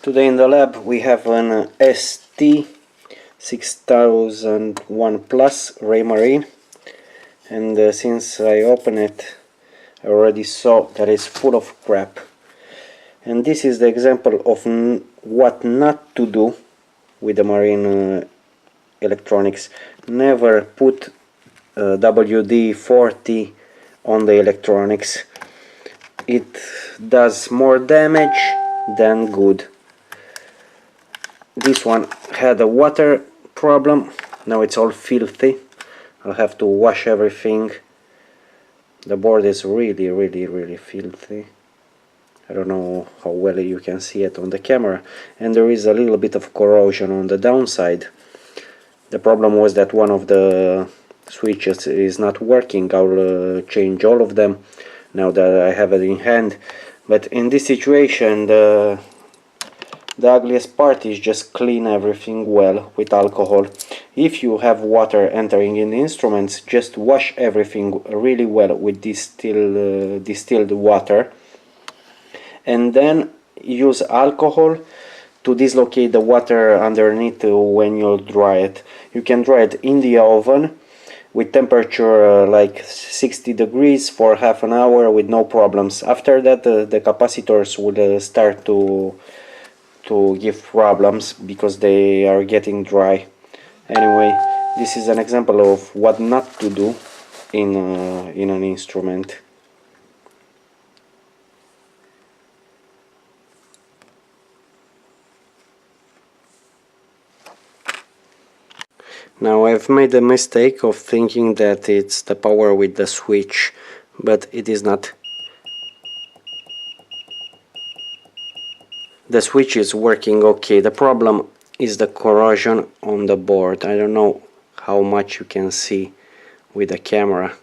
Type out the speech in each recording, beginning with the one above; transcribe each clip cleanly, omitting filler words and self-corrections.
Today in the lab we have an st6001 Plus Ray Marine, and since I opened it I already saw that it's full of crap. And this is the example of what not to do with the marine electronics. Never put wd40 on the electronics. It does more damage than good. This one had a water problem, now it's all filthy. I'll have to wash everything. The board is really filthy. I don't know how well you can see it on the camera, and there is a little bit of corrosion on the downside. The problem was that one of the switches is not working. I'll change all of them now that I have it in hand. But in this situation the ugliest part is just clean everything well with alcohol. If you have water entering in the instruments, just wash everything really well with distilled water, and then use alcohol to dislocate the water underneath when you dry it. You can dry it in the oven with temperature like 60 degrees for half an hour with no problems. After that the capacitors will start to give problems because they are getting dry. Anyway, this is an example of what not to do in an instrument. Now I've made the mistake of thinking that it's the power with the switch, but it is not. The switch is working okay. The problem is the corrosion on the board. I don't know how much you can see with the camera,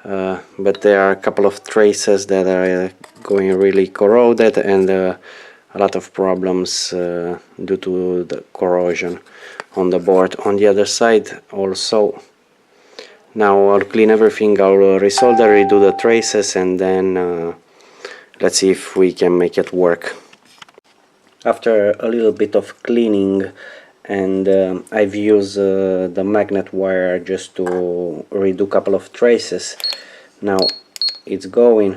but there are a couple of traces that are going really corroded, and a lot of problems due to the corrosion on the board. On the other side also. Now I'll clean everything, I'll resolder, redo the traces, and then let's see if we can make it work. After a little bit of cleaning, and I've used the magnet wire just to redo a couple of traces. Now it's going.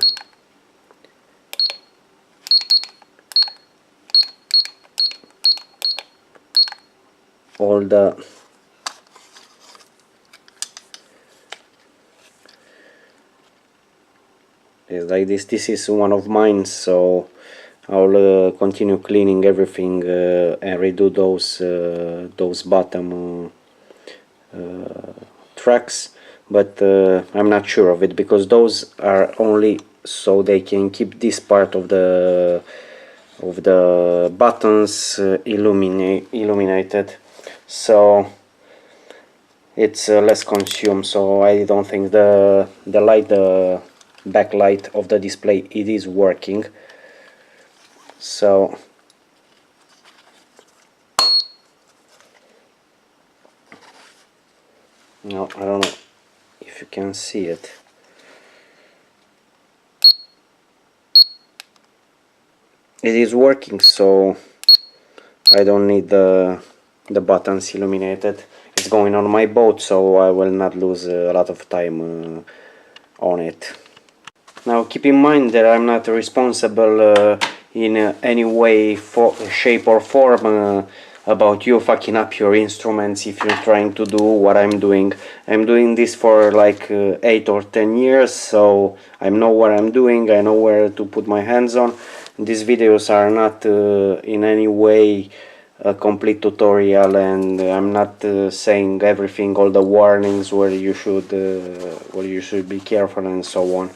All the like this is one of mine, so I'll continue cleaning everything and redo those bottom tracks, but I'm not sure of it because those are only so they can keep this part of the buttons illuminated, so it's less consumed. So I don't think the backlight of the display it is working. So no, I don't know if you can see it. It is working, so I don't need the buttons illuminated. It's going on my boat, so I will not lose a lot of time on it. Now keep in mind that I'm not responsible in any way, shape or form about you fucking up your instruments if you're trying to do what I'm doing. I'm doing this for like 8 or 10 years, so I know what I'm doing, I know where to put my hands on. These videos are not in any way a complete tutorial, and I'm not saying everything, all the warnings where you should be careful and so on.